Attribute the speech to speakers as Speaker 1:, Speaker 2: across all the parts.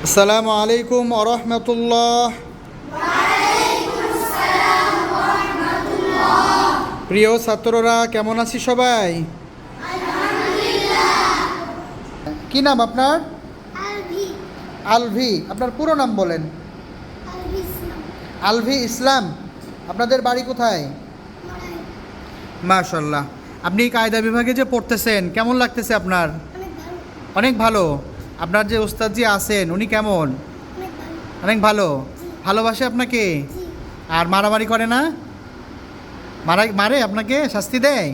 Speaker 1: আসসালামু আলাইকুম ওয়া রাহমাতুল্লাহ। প্রিয় ছাত্ররা, কেমন আছি সবাই? কি নাম আপনার?
Speaker 2: আলভি।
Speaker 1: আলভি। আপনার পুরো নাম বলেন।
Speaker 2: আলভি ইসলাম।
Speaker 1: আলভি ইসলাম। আপনাদের বাড়ি কোথায়?
Speaker 2: মারাই।
Speaker 1: মাশাআল্লাহ। আপনি কায়দা বিভাগে যে পড়তেছেন, কেমন লাগতেছে আপনার?
Speaker 2: অনেক ভালো।
Speaker 1: অনেক ভালো। আপনার যে ওস্তাদ জি আছেন উনি কেমন?
Speaker 2: অনেক ভালো।
Speaker 1: অনেক ভালো। ভালোবাসে আপনাকে?
Speaker 2: জি।
Speaker 1: আর মারামারি করে না? মারে আপনাকে? শাস্তি দেয়?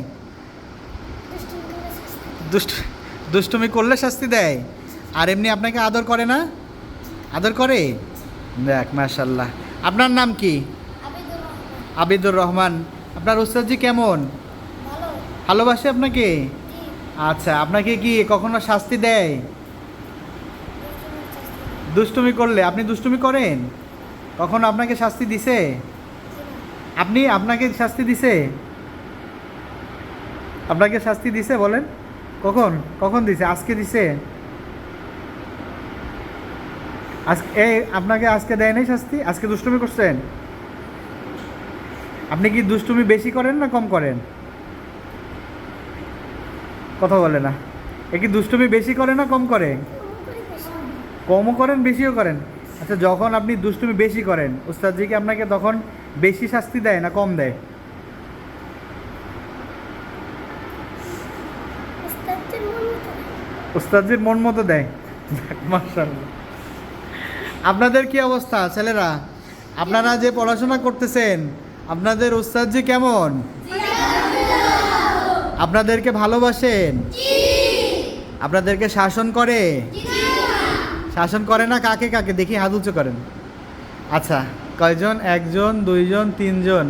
Speaker 2: দুষ্টুমি করে শাস্তি দেয়।
Speaker 1: দুষ্টুমি করলে শাস্তি দেয়। আর এমনি আপনাকে আদর করে না? আদর করে? দেখ, মাশাআল্লাহ। আপনার নাম কি?
Speaker 2: আবিদুর রহমান।
Speaker 1: আবিদুর রহমান। আপনার ওস্তাদজি কেমন?
Speaker 2: ভালো।
Speaker 1: ভালোবাসে আপনাকে?
Speaker 2: জি।
Speaker 1: আচ্ছা, আপনাকে কি কখনো শাস্তি দেয়?
Speaker 2: দুষ্টুমির শাস্তি দেয়।
Speaker 1: দুষ্টুমি করলে? আপনি দুষ্টুমি করেন? কখনো আপনাকে শাস্তি দিছে?
Speaker 2: জি না।
Speaker 1: আপনাকে শাস্তি দিছে? আপনাকে শাস্তি দিছে বলেন? কখন কখন দিছে? আজকে দিছে? আজকে আপনাকে আজকে দেয় নাই শাস্তি? আজকে দুষ্টুমি করছেন? আপনি কি দুষ্টুমি বেশি করেন না কম করেন? কথা বলে না। এ কি দুষ্টুমি বেশি করে না কম করে?
Speaker 2: করি বেশি।
Speaker 1: কমও করেন, বেশিও করেন? আচ্ছা, যখন আপনি দুষ্টুমি বেশি করেন, উস্তাদজি কি আপনাকে তখন বেশি শাস্তি দেয় না কম দেয়?
Speaker 2: উস্তাদের মন মতো।
Speaker 1: উস্তাদজির মন মতো দেয়। যাক, মাশাআল্লাহ। আপনাদের কি অবস্থা ছেলেরা? আপনারা যে পড়াশোনা করতেছেন, আপনাদের উস্তাদজি কেমন? আপনাদেরকে ভালোবাসেন? আপনাদেরকে শাসন করে? শাসন করে না? কাকে কাকে দেখি, হাত উঁচু করেন। আচ্ছা, কয়জন? একজন, দুইজন, তিনজন।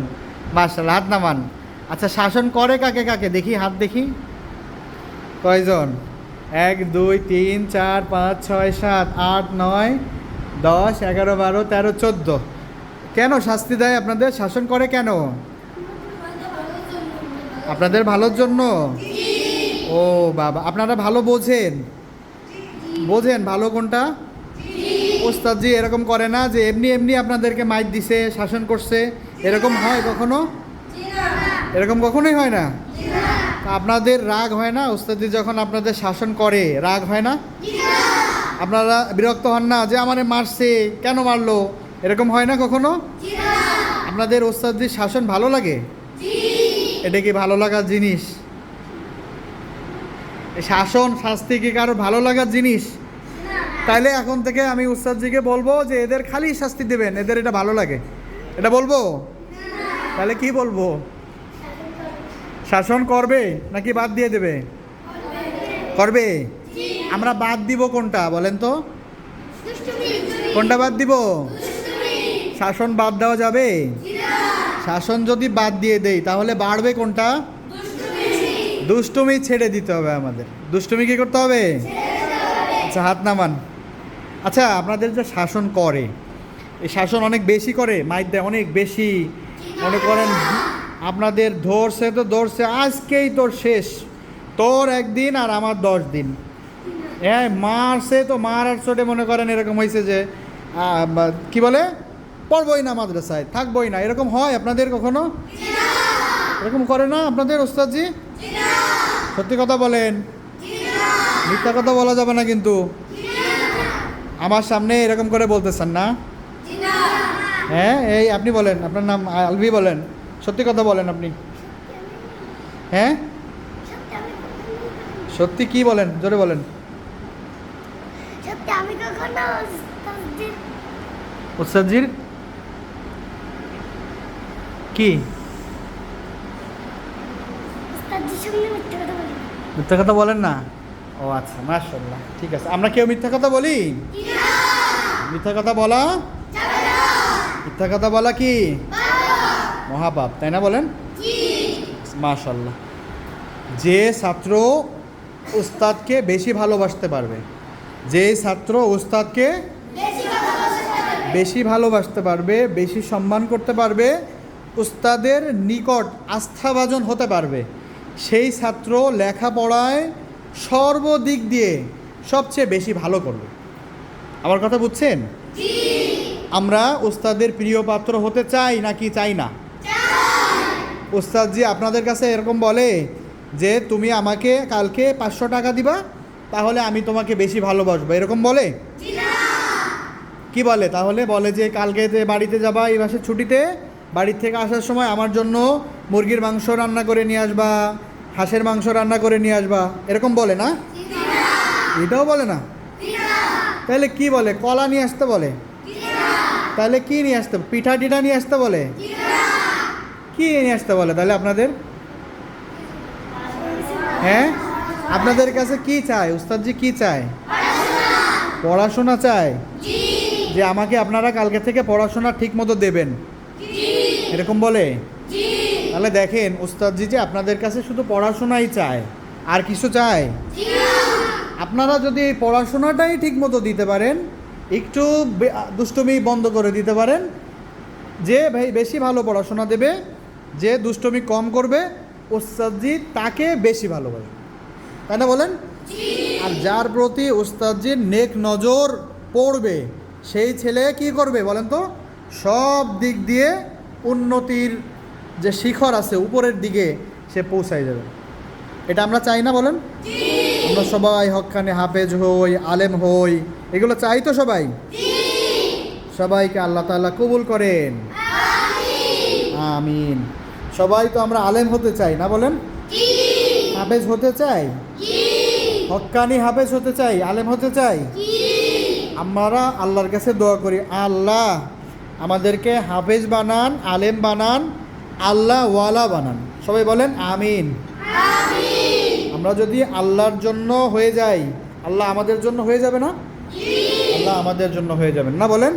Speaker 1: মাশাআল্লাহ, হাত নামান। আচ্ছা, শাসন করে কাকে কাকে দেখি, হাত দেখি। কয়জন? 1 2 3 4 5 6 7 8 9 10 11 12 13 14। কেন শাস্তি দেয় আপনাদের? শাসন করে কেন? আপনাদের ভালোর জন্য? ও বাবা, আপনারা ভালো বোঝেন? বোঝেন ভালো কোনটা? ওস্তাদজি এরকম করে না যে এমনি এমনি আপনাদেরকে মাইর দিছে, শাসন করছে, এরকম হয় কখনো? এরকম কখনোই হয় না। আপনাদের রাগ হয় না ওস্তাদজি যখন আপনাদের শাসন করে? রাগ হয় না? আপনারা বিরক্ত হন না যে আমারে মারছে, কেন মারলো? এরকম হয় না কখনো? আপনাদের ওস্তাদজির শাসন ভালো লাগে? এটা কি ভালো লাগার জিনিস? এই শাসন শাস্তি কি কারো ভালো লাগার জিনিস? তাইলে এখন থেকে আমি উস্তাদজিকে বলবো যে এদের খালি শাস্তি দেবেন, এদের এটা ভালো লাগে, এটা বলবো? তাহলে কি বলবো? শাসন করবে নাকি বাদ দিয়ে দেবে? করবে। আমরা বাদ দিব কোনটা বলেন তো? কোনটা বাদ দিব? শাসন বাদ দেওয়া যাবে? শাসন যদি বাদ দিয়ে দেই তাহলে বাড়বে কোনটা? দুষ্টুমি ছেড়ে দিতে হবে আমাদের। দুষ্টুমি কি করতে হবে? আচ্ছা, হাত নামান। আচ্ছা, আপনাদের যে শাসন করে, এই শাসন অনেক বেশি করে, মাইর দেয় অনেক বেশি, মনে করেন আপনাদের ধরছে তো ধরছে, আজকেই তোর শেষ, তোর একদিন আর আমার 10 দিন। হ্যাঁ, মারছে তো মারার চোটে মনে করেন এরকম হয়েছে যে কি বলে, পড়বই না মাদ্রাসায়, থাকবই না, এরকম হয় আপনাদের কখনো? এরকম করে না আপনাদের ওস্তাদজি? সত্যি কথা বলেন, মিথ্যা কথা বলা যাবে না কিন্তু। আমার সামনে এরকম করে বলতেছেন না? হ্যাঁ, এই আপনি বলেন, আপনার নাম আলভি, বলেন, সত্যি কথা বলেন আপনি। হ্যাঁ,
Speaker 2: সত্যি আমি কখনো।
Speaker 1: সত্যি কি বলেন, জোরে বলেন।
Speaker 2: সত্যি আমি কখনো উস্তাদের
Speaker 1: ওস্তাদজির কি?
Speaker 2: উস্তাদের সঙ্গে মিথ্যে কথা বলি না।
Speaker 1: মিথ্যা কথা বলেন না? ও আচ্ছা, মাশাআল্লাহ, ঠিক আছে। আমরা কেউ মিথ্যা কথা বলি? মিথ্যা কথা বলা, মিথ্যা কথা বলা কি মহাপাপ, তাই না? বলেন মাশাআল্লাহ। যে ছাত্র উস্তাদকে বেশি ভালোবাসতে পারবে, যে ছাত্র উস্তাদকে বেশি ভালোবাসতে পারবে, বেশি সম্মান করতে পারবে, উস্তাদের নিকট আস্থাভাজন হতে পারবে, সেই ছাত্র লেখাপড়ায় সর্বদিক দিয়ে সবচেয়ে বেশি ভালো করবে। আমার কথা বুঝছেন? আমরা ওস্তাদের প্রিয় পাত্র হতে চাই নাকি চাই না? ওস্তাদজি আপনাদের কাছে এরকম বলে যে তুমি আমাকে কালকে 500 টাকা দিবা, তাহলে আমি তোমাকে বেশি ভালোবাসবো, এরকম বলে? কি বলে তাহলে? বলে যে কালকে যে বাড়িতে যাবা এই মাসের ছুটিতে, বাড়ির থেকে আসার সময় আমার জন্য মুরগির মাংস রান্না করে নিয়ে আসবা, হাঁসের মাংস রান্না করে নিয়ে আসবা, এরকম বলে না? এটাও বলে না? তাহলে কি বলে? কলা নিয়ে আসতে বলে? তাহলে কি নিয়ে আসতে? পিঠা টিঠা নিয়ে আসতে বলে? কি নিয়ে আসতে বলে তাহলে আপনাদের? হ্যাঁ, আপনাদের কাছে কি চায় উস্তাদজি? কি চায়? পড়াশোনা চায়, যে আমাকে আপনারা কালকে থেকে পড়াশোনা ঠিক মতো দেবেন, এরকম বলে? তাহলে দেখেন উস্তাদজি যে আপনাদের কাছে শুধু পড়াশোনাই চায়, আর কিছু চায়? আপনারা যদি এই পড়াশোনাটাই ঠিক মতো দিতে পারেন, একটু দুষ্টুমি বন্ধ করে দিতে পারেন, যে ভাই বেশি ভালো পড়াশোনা দেবে, যে দুষ্টুমি কম করবে, উস্তাদজি তাকে বেশি ভালোবাসে, তাই না বলেন? আর যার প্রতি উস্তাদজির নেক নজর পড়বে, সেই ছেলে কি করবে বলেন তো? সব দিক দিয়ে উন্নতির যে শিখর আছে উপরের দিকে সে পৌঁছায় যাবে। এটা আমরা চাই না বলেন? আমরা সবাই হক্কানে হাফেজ হই, আলেম হই, এগুলো চাই তো সবাই? সবাইকে আল্লাহ তাআলা কবুল করেন, আমিন। সবাই তো আমরা আলেম হতে চাই না বলেন? হাফেজ হতে চাই, হক্কানি হাফেজ হতে চাই, আলেম হতে চাই। আমরা আল্লাহর কাছে দোয়া করি, আল্লাহ আমাদেরকে হাফেজ বানান, আলেম বানান, আল্লাহ ওয়ালা বানান। সবাই বলেন আমিন। আমরা যদি আল্লাহর জন্য হয়ে যাই, আল্লাহ আমাদের জন্য হয়ে যাবে না? আল্লাহ আমাদের জন্য হয়ে যাবেন না বলেন?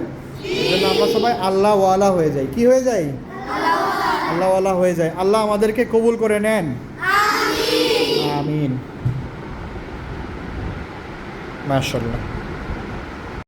Speaker 1: এই জন্য আমরা সবাই আল্লাহ ওয়ালা হয়ে যাই। কি হয়ে যাই? আল্লাহ ওয়ালা হয়ে যায়। আল্লাহ আমাদেরকে কবুল করে নেন, আমিন। মাশাআল্লাহ।